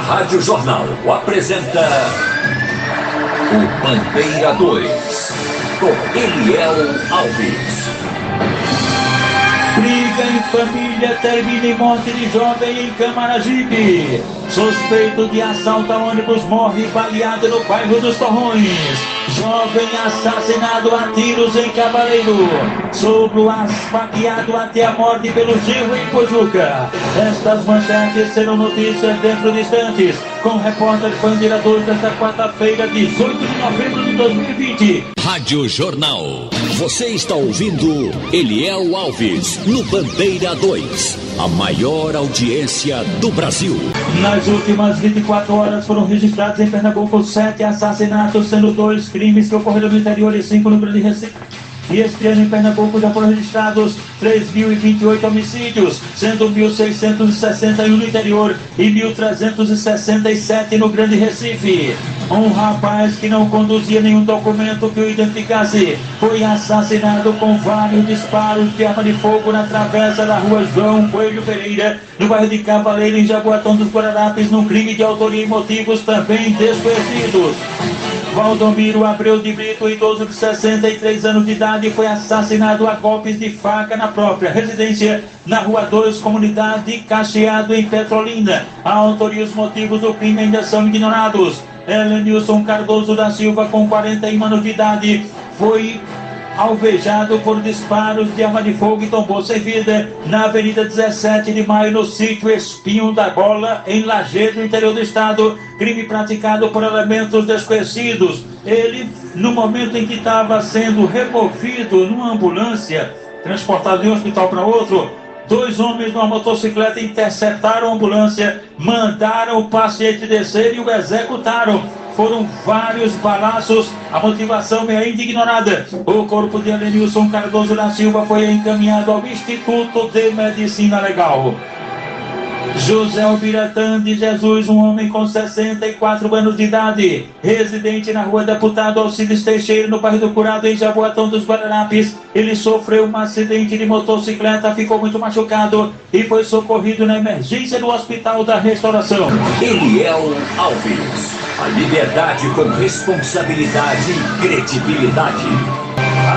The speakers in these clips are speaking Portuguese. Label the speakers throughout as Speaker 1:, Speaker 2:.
Speaker 1: Rádio Jornal apresenta o Bandeira 2, com Eliel Alves.
Speaker 2: Briga em família termina em morte de jovem em Camaragibe. Suspeito de assalto a ônibus morre baleado no bairro dos Torrões. Jovem assassinado a tiros em Cavaleiro. Sogro esfaqueado até a morte pelo genro em Pojuca. Estas manchetes serão notícias dentro de instantes, com o repórter Bandeira 2 desta quarta-feira, 18 de novembro de 2020.
Speaker 1: Rádio Jornal. Você está ouvindo Eliel Alves no Bandeira 2, a maior audiência do Brasil.
Speaker 2: Nas últimas 24 horas foram registrados em Pernambuco 7 assassinatos, sendo 2 crimes que ocorreram no interior e 5 no Grande Recife. E este ano em Pernambuco já foram registrados 3.028 homicídios, sendo 1.661 no interior e 1.367 no Grande Recife. Um rapaz que não conduzia nenhum documento que o identificasse foi assassinado com vários disparos de arma de fogo na travessa da rua João Coelho Pereira, no bairro de Cavaleiro, em Jaboatão dos Guararapes, num crime de autoria e motivos também desconhecidos. Valdomiro Abreu de Brito, idoso de 63 anos de idade, foi assassinado a golpes de faca na própria residência, na Rua 2, comunidade Cacheado, em Petrolina. A autoria e os motivos do crime ainda são ignorados. Elenilson Cardoso da Silva, com 41 anos de idade, foi alvejado por disparos de arma de fogo e tombou sem vida na Avenida 17 de Maio, no sítio Espinho da Gola, em Lajedo, interior do estado. Crime praticado por elementos desconhecidos. Ele, no momento em que estava sendo removido numa ambulância, transportado de um hospital para outro, 2 homens numa motocicleta interceptaram a ambulância, mandaram o paciente descer e o executaram. Foram vários balaços, a motivação é ainda ignorada. O corpo de Elenilson Cardoso da Silva foi encaminhado ao Instituto de Medicina Legal. José Albiratã de Jesus, um homem com 64 anos de idade, residente na rua Deputado Alcides Teixeira, no bairro do Curado, em Jaboatão dos Guararapes. Ele sofreu um acidente de motocicleta, ficou muito machucado e foi socorrido na emergência do Hospital da Restauração.
Speaker 1: Eliel Alves. A liberdade com responsabilidade e credibilidade.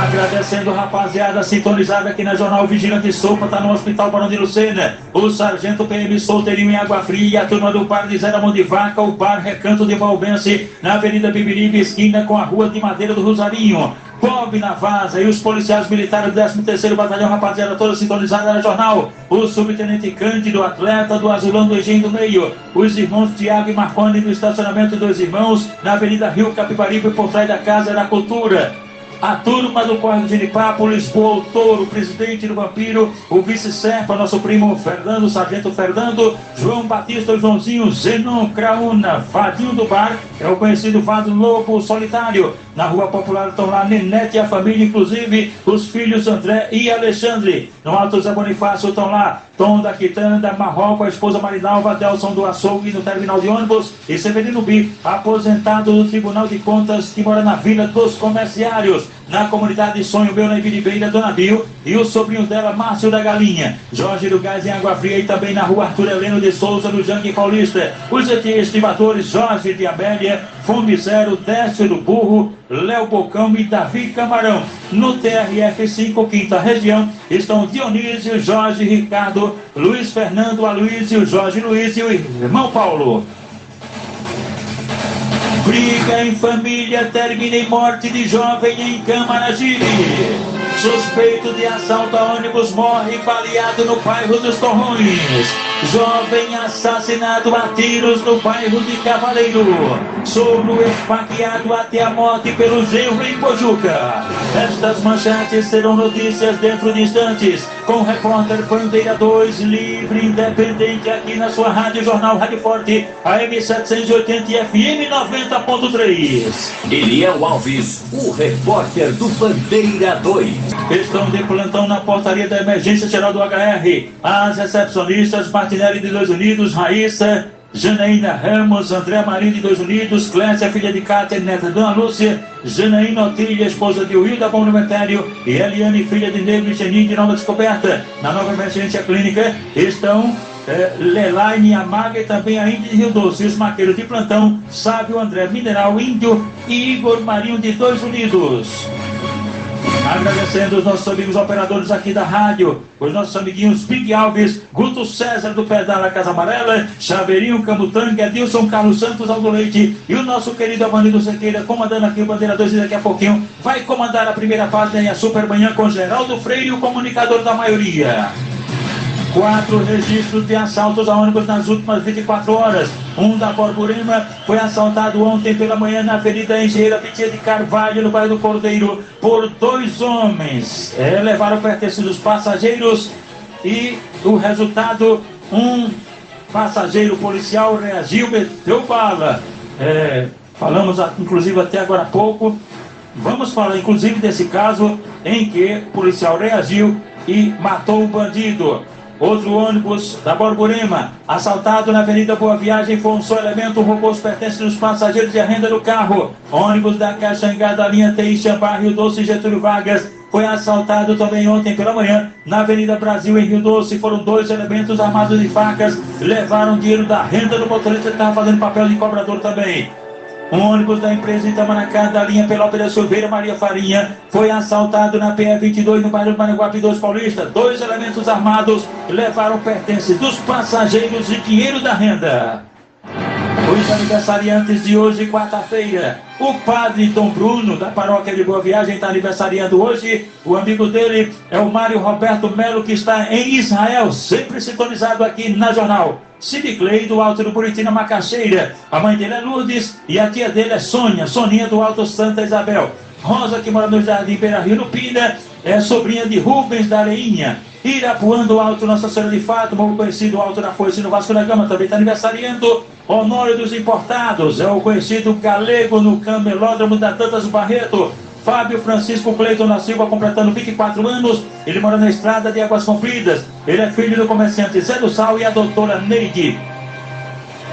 Speaker 2: Agradecendo, rapaziada, sintonizada aqui na Jornal Vigilante Sopa, tá no Hospital Barão de Lucena, o Sargento PM Solteirinho em Água Fria e a turma do Bar de Zé da Mão de Vaca, o Bar Recanto de Valbense, na Avenida Bibiribe, esquina com a Rua de Madeira do Rosarinho. Bob na Vaza e os policiais militares do 13º Batalhão, rapaziada, toda sintonizada na Jornal. O subtenente Cândido, atleta do Azulão do Engenho do Meio. Os irmãos Tiago e Marconi no estacionamento dos irmãos, na Avenida Rio Capibaribe, por trás da Casa da Cultura. A turma do Córrego de Genipapo, Lisboa, o Touro, o presidente do Vampiro, o vice-serpa, nosso primo Fernando, o sargento Fernando, João Batista, o Joãozinho, Zenon Craúna, Vadinho do Bar, é o conhecido Vado Lobo Solitário. Na Rua Popular estão lá Nenete e a família, inclusive os filhos André e Alexandre. No Alto Zé Bonifácio estão lá Tom da Quitanda, Marroco, a esposa Marinalva, Delson do Açougue no terminal de ônibus e Severino Bi, aposentado do Tribunal de Contas, que mora na Vila dos Comerciários, na comunidade Sonho Meu, na Ibiribeira, Dona Bio, e o sobrinho dela, Márcio da Galinha. Jorge do Gás em Água Fria e também na Rua Arthur Heleno de Souza, no Jangue Paulista. Os estimadores Jorge de Amélia, Fome Zero, Décio do Burro, Léo Bocão e Davi Camarão. No TRF5, quinta região, estão Dionísio, Jorge, Ricardo, Luiz Fernando, Aloysio, Jorge Luiz e o irmão Paulo. Briga em família termina em morte de jovem em Camaragibe. Suspeito de assalto a ônibus morre baleado no bairro dos Torrões. Jovem assassinado a tiros no bairro de Cavaleiro. Sogro esfaqueado até a morte pelo genro em Pojuca. Estas manchetes serão notícias dentro de instantes, com o repórter Bandeira 2, livre, independente, aqui na sua Rádio Jornal Rádio Forte, AM 780 e FM 90.3.
Speaker 1: Eliel Alves, o repórter do Bandeira 2.
Speaker 2: Estão de plantão na portaria da Emergência Geral do HR. As recepcionistas Martinelli de 2 Unidos, Raíssa, Janaína Ramos, André Marinho de 2 Unidos, Clécia, filha de Cátia, neta de Dona Lúcia, Janaína Otília, esposa de Wilda Bom Numetério, e Eliane, filha de Negro e Geni de Nova Descoberta. Na nova emergência clínica estão Lelaine, Amaga e também a Índia de Rio Doce. E os maqueiros de plantão, Sábio, André Mineral, Índio e Igor Marinho de Dois Unidos. Agradecendo os nossos amigos operadores aqui da rádio, os nossos amiguinhos Big Alves, Guto César do Pedal da Casa Amarela, Chaveirinho, Camutanga, Edilson, Carlos Santos, Aldo Leite e o nosso querido Avanildo Sequeira comandando aqui o Bandeira 2 e daqui a pouquinho vai comandar a primeira parte e a Super Manhã com Geraldo Freire, o comunicador da maioria. 4 registros de assaltos a ônibus nas últimas 24 horas. Um da Borborema foi assaltado ontem pela manhã na Avenida Engenheira Pitia de Carvalho, no bairro do Cordeiro, por 2 homens. Levaram pertences dos passageiros e o resultado, um passageiro policial reagiu, meteu bala. Falamos inclusive até agora há pouco. Vamos falar inclusive desse caso em que o policial reagiu e matou o bandido. Outro ônibus da Borborema, assaltado na Avenida Boa Viagem, foi um só elemento, roubou os pertences dos passageiros e a renda do carro. Ônibus da Caxangá da linha Teixeira, Rio Doce e Getúlio Vargas, foi assaltado também ontem pela manhã na Avenida Brasil, em Rio Doce. Foram 2 elementos armados de facas, levaram dinheiro da renda do motorista que estava fazendo papel de cobrador também. Um ônibus da empresa Itamanacá, da linha Pelópida Silveira Maria Farinha, foi assaltado na PE22, no bairro do Maranguape 2 Paulista. 2 elementos armados levaram pertences dos passageiros e dinheiro da renda. Os aniversariantes de hoje, quarta-feira. O padre Dom Bruno, da paróquia de Boa Viagem, está aniversariando hoje. O amigo dele é o Mário Roberto Melo, que está em Israel, sempre sintonizado aqui na Jornal. Cid Clay, do Alto do Buriti, na Macaxeira. A mãe dele é Lourdes e a tia dele é Sônia, Soninha do Alto Santa Isabel. Rosa, que mora no Jardim Beira Rio, no Pina, é sobrinha de Rubens da Areinha. Irapuã do Alto Nossa Senhora de Fátima, o conhecido Alto da Foice no Vasco da Gama, também está aniversariando. Honório dos Importados, é o conhecido Galego no Camelódromo da Dantas Barreto. Fábio Francisco Cleiton da Silva, completando 24 anos. Ele mora na estrada de Águas Compridas. Ele é filho do comerciante Zé do Sal e a doutora Neide.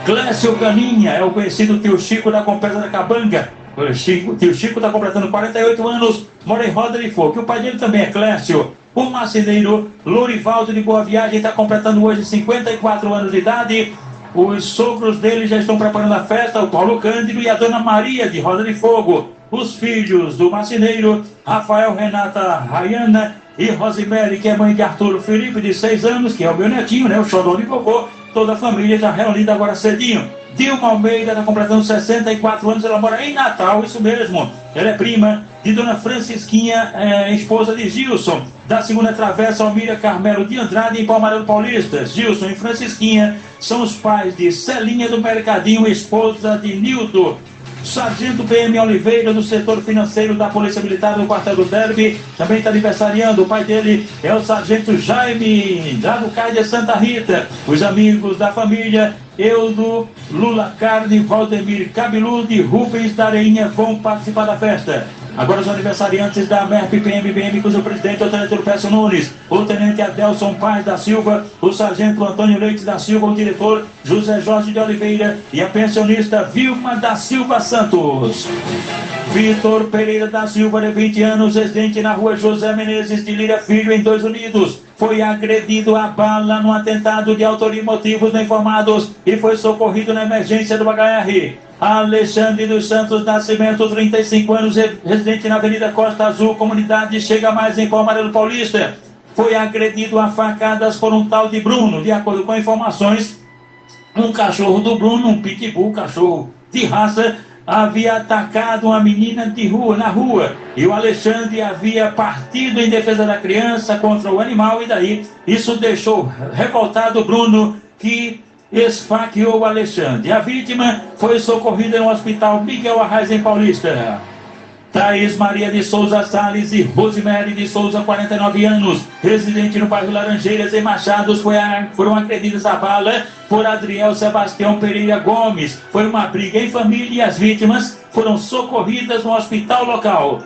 Speaker 2: Clécio Caninha, é o conhecido tio Chico da Compresa da Cabanga. O tio Chico está completando 48 anos, mora em Roda de Fogo. O pai dele também é Clécio. O marceneiro Lourivaldo de Boa Viagem está completando hoje 54 anos de idade. Os sogros dele já estão preparando a festa, o Paulo Cândido e a dona Maria de Roda de Fogo. Os filhos do marceneiro, Rafael, Renata, Rayana e Rosemary, que é mãe de Arturo Felipe, de 6 anos, que é o meu netinho, né? O xodó de vovô. Toda a família já reunida agora cedinho. Dilma Almeida está completando 64 anos, ela mora em Natal, isso mesmo. Ela é prima de Dona Francisquinha, esposa de Gilson, da segunda travessa Almira Carmelo de Andrade, em Palmareiro Paulista. Gilson e Francisquinha são os pais de Celinha do Mercadinho, esposa de Nildo. Sargento PM Oliveira, do setor financeiro da Polícia Militar do Quartel do Derby, também está aniversariando. O pai dele é o Sargento Jaime, da do CAI de Santa Rita. Os amigos da família, Eudo, Lula Carne, Valdemir Cabeludo e Rubens da Areinha vão participar da festa. Agora os aniversariantes da MERP PMBM, cujo presidente é o Tenente Lupécio Nunes, o Tenente Adelson Paz da Silva, o Sargento Antônio Leite da Silva, o diretor José Jorge de Oliveira e a pensionista Vilma da Silva Santos. Vitor Pereira da Silva, de 20 anos, residente na rua José Menezes de Lira Filho, em Dois Unidos, foi agredido a bala no atentado de autoria e motivos não informados e foi socorrido na emergência do HR. Alexandre dos Santos Nascimento, 35 anos, residente na Avenida Costa Azul, comunidade Chega Mais, em Palmareiro Paulista, foi agredido a facadas por um tal de Bruno. De acordo com informações, um cachorro do Bruno, um pitbull, cachorro de raça, havia atacado uma menina na rua, e o Alexandre havia partido em defesa da criança contra o animal, e daí isso deixou revoltado o Bruno, que esfaqueou o Alexandre. A vítima foi socorrida no hospital Miguel Arraes, em Paulista. Thaís Maria de Souza Salles e Rosemary de Souza, 49 anos, residente no bairro Laranjeiras, em Machados, foram agredidas a bala por Adriel Sebastião Pereira Gomes. Foi uma briga em família e as vítimas foram socorridas no hospital local.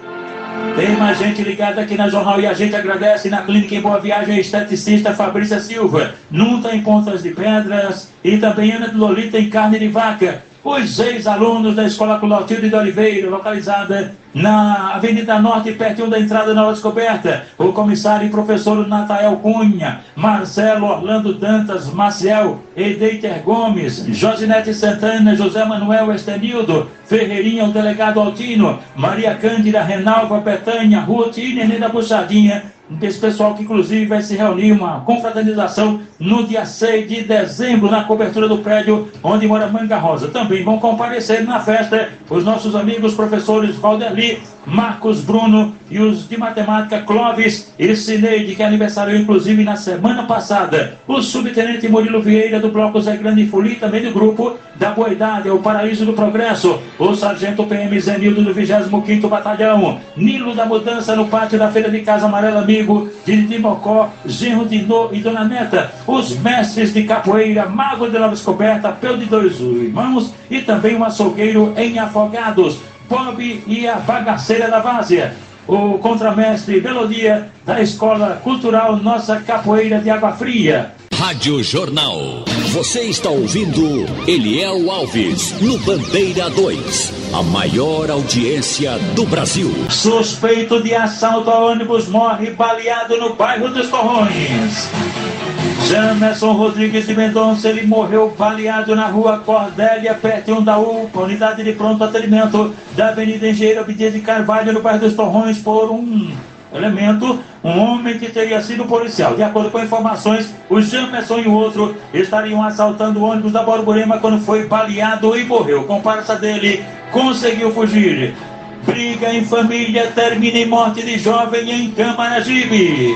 Speaker 2: Tem mais gente ligada aqui na Jornal e a gente agradece. Na clínica em Boa Viagem, a esteticista Fabrícia Silva, Nunta em Pontas de Pedras e também Ana de Lolita em Carne de Vaca. os ex-alunos da Escola Clotilde de Oliveira, localizada na Avenida Norte, pertinho da entrada Nova Descoberta. O comissário e professor Natael Cunha, Marcelo Orlando Dantas, Maciel, Edeiter Gomes, Josinete Santana, José Manuel Estenildo, Ferreirinha, o delegado Altino, Maria Cândida, Renalva, Betânia, Ruth e Nenê da Buchadinha. Esse pessoal que inclusive vai se reunir uma confraternização no dia 6 de dezembro na cobertura do prédio onde mora Manga Rosa. Também vão comparecer na festa os nossos amigos professores Valderli, Marcos Bruno e os de matemática Clóvis e Cineide, que aniversariou inclusive na semana passada. O subtenente Murilo Vieira do Bloco Zé Grande e Fuli, também do grupo da Boa Idade, o Paraíso do Progresso. O sargento PM Zenildo do 25º Batalhão. Nilo da Mudança no pátio da Feira de Casa Amarela, amigo de Mocó, genro de Nô e Dona Neta. Os mestres de capoeira, Mago de Nova Descoberta, Peu de Dois Irmãos e também um açougueiro em Afogados, Bob e a Bagaceira da Várzea. O contramestre Melodia da Escola Cultural Nossa Capoeira de Água Fria.
Speaker 1: Rádio Jornal. Você está ouvindo Eliel Alves no Bandeira 2, a maior audiência do Brasil.
Speaker 2: Suspeito de assalto a ônibus morre baleado no bairro dos Torrões. Jamerson Rodrigues de Mendonça, ele morreu baleado na rua Cordélia, pertinho da UPA, unidade de pronto atendimento da Avenida Engenheiro Abdias de Carvalho, no bairro dos Torrões, por um homem que teria sido policial. De acordo com informações, o Jamerson e o outro estariam assaltando o ônibus da Borborema quando foi baleado e morreu. Comparsa dele conseguiu fugir. Briga em família termina em morte de jovem em Camaragibe.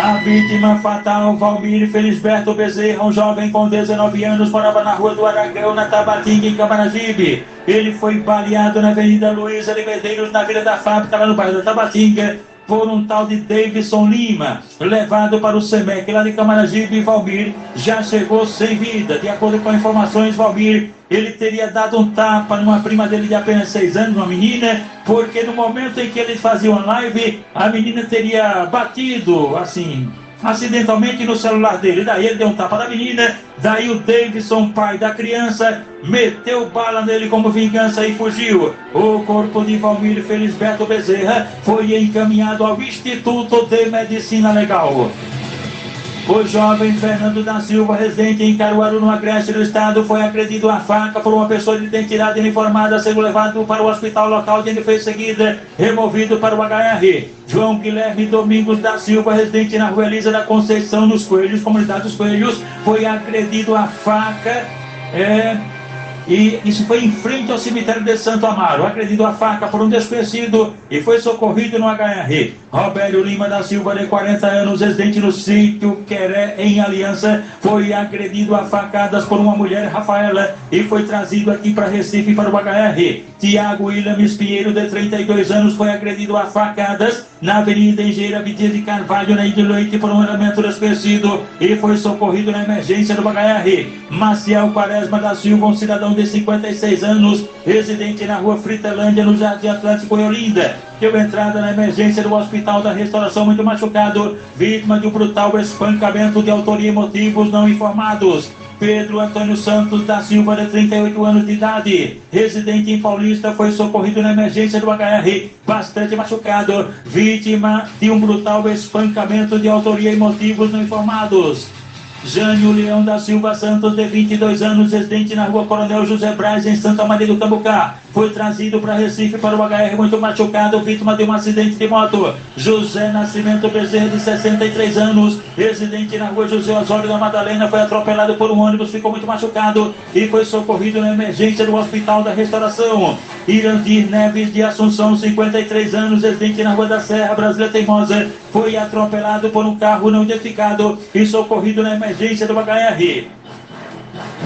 Speaker 2: A vítima fatal, Valmir Felisberto Bezerra, um jovem com 19 anos, morava na rua do Aragão, na Tabatinga, em Camaragibe. Ele foi baleado na Avenida Luiz de Medeiros, na Vila da Fábrica, lá no bairro da Tabatinga, por um tal de Davidson Lima, levado para o SEMEC lá de Camaragibe. E Valmir já chegou sem vida. De acordo com informações, Valmir, ele teria dado um tapa numa prima dele de apenas 6 anos, uma menina, porque no momento em que eles faziam a live, a menina teria batido, assim, acidentalmente no celular dele. Daí ele deu um tapa na menina, daí o Davidson, pai da criança, meteu bala nele como vingança e fugiu. O corpo de Valmir Felisberto Bezerra foi encaminhado ao Instituto de Medicina Legal. O jovem Fernando da Silva, residente em Caruaru, no Agreste do Estado, foi agredido à faca por uma pessoa de identidade informada, sendo levado para o hospital local, onde ele foi em seguida removido para o HR. João Guilherme Domingos da Silva, residente na rua Elisa da Conceição, nos Coelhos, comunidade dos Coelhos, foi agredido à faca, e isso foi em frente ao cemitério de Santo Amaro. Agredido à faca por um desconhecido e foi socorrido no HR. Robério Lima da Silva, de 40 anos, residente no sítio Queré, em Aliança, foi agredido a facadas por uma mulher, Rafaela, e foi trazido aqui para Recife para o HR. Tiago Williams Pinheiro, de 32 anos, foi agredido a facadas na Avenida Engenheiro Abdias de Carvalho, na Ilha de Leite, por um elemento desconhecido e foi socorrido na emergência do HR. Maciel Quaresma da Silva, um cidadão de 56 anos, residente na rua Fritelândia, no Jardim Atlântico, em Olinda, deu entrada na emergência do Hospital da Restauração, muito machucado, vítima de um brutal espancamento de autoria e motivos não informados. Pedro Antônio Santos da Silva, de 38 anos de idade, residente em Paulista, foi socorrido na emergência do HR, bastante machucado, vítima de um brutal espancamento de autoria e motivos não informados. Jânio Leão da Silva Santos, de 22 anos, residente na rua Coronel José Braz, em Santa Maria do Cambucá, foi trazido para Recife para o HR, muito machucado, vítima de um acidente de moto. José Nascimento Bezerra, de 63 anos, residente na rua José Osório da Madalena, foi atropelado por um ônibus, ficou muito machucado e foi socorrido na emergência do Hospital da Restauração. Irandir Neves de Assunção, 53 anos, residente na rua da Serra, Brasília Teimosa, foi atropelado por um carro não identificado e socorrido na emergência do HR.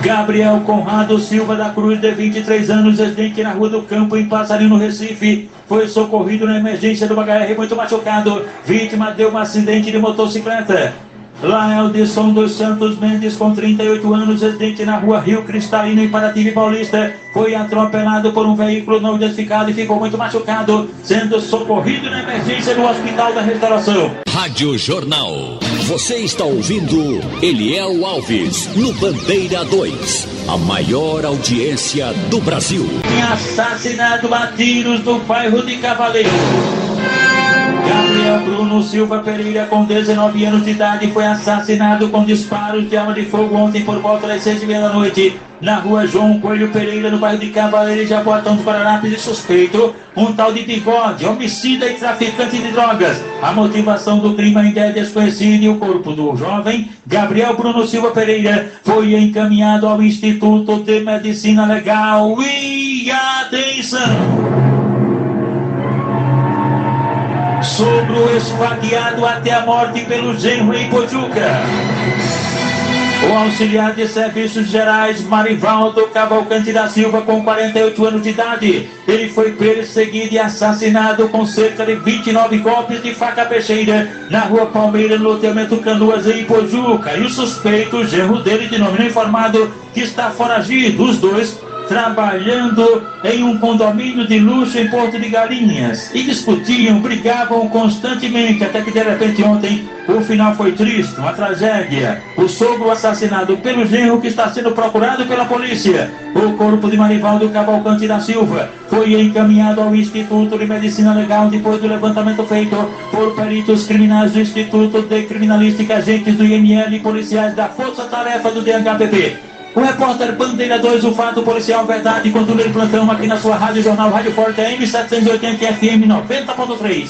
Speaker 2: Gabriel Conrado Silva da Cruz, de 23 anos, residente na Rua do Campo, em Passarinho, no Recife, foi socorrido na emergência do HR, muito machucado, vítima de um acidente de motocicleta. Laeldson dos Santos Mendes, com 38 anos, residente na rua Rio Cristalino, em Paraty Paulista, foi atropelado por um veículo não identificado e ficou muito machucado, sendo socorrido na emergência do Hospital da Restauração.
Speaker 1: Rádio Jornal. Você está ouvindo Eliel Alves no Bandeira 2. a maior audiência do Brasil.
Speaker 2: Assassinado a tiros no bairro de Cavaleiro. Gabriel Bruno Silva Pereira, com 19 anos de idade, foi assassinado com disparos de arma de fogo ontem por volta das 6h30 da noite, na rua João Coelho Pereira, no bairro de Cavaleiro, Jaboatão dos Guararapes. E suspeito, um tal de bigode, homicida e traficante de drogas. A motivação do crime ainda é desconhecida e o corpo do jovem Gabriel Bruno Silva Pereira foi encaminhado ao Instituto de Medicina Legal. E atenção! Sogro esfaqueado até a morte pelo genro em Pojuca. O auxiliar de serviços gerais Marivaldo Cavalcante da Silva, com 48 anos de idade, ele foi perseguido e assassinado com cerca de 29 golpes de faca peixeira na rua Palmeira, no loteamento Canoas, em Pojuca. E o suspeito, o genro dele, de nome não informado, que está foragido. Os dois trabalhando em um condomínio de luxo em Porto de Galinhas, e discutiam, brigavam constantemente, até que de repente ontem o final foi triste, uma tragédia. O sogro assassinado pelo genro, que está sendo procurado pela polícia. O corpo de Marivaldo Cavalcante da Silva foi encaminhado ao Instituto de Medicina Legal depois do levantamento feito por peritos criminais do Instituto de Criminalística, agentes do IML e policiais da Força Tarefa do DHPP. O repórter Bandeira 2, o fato policial, verdade, controle de plantão, aqui na sua Rádio Jornal Rádio Forte, AM 780 FM 90.3.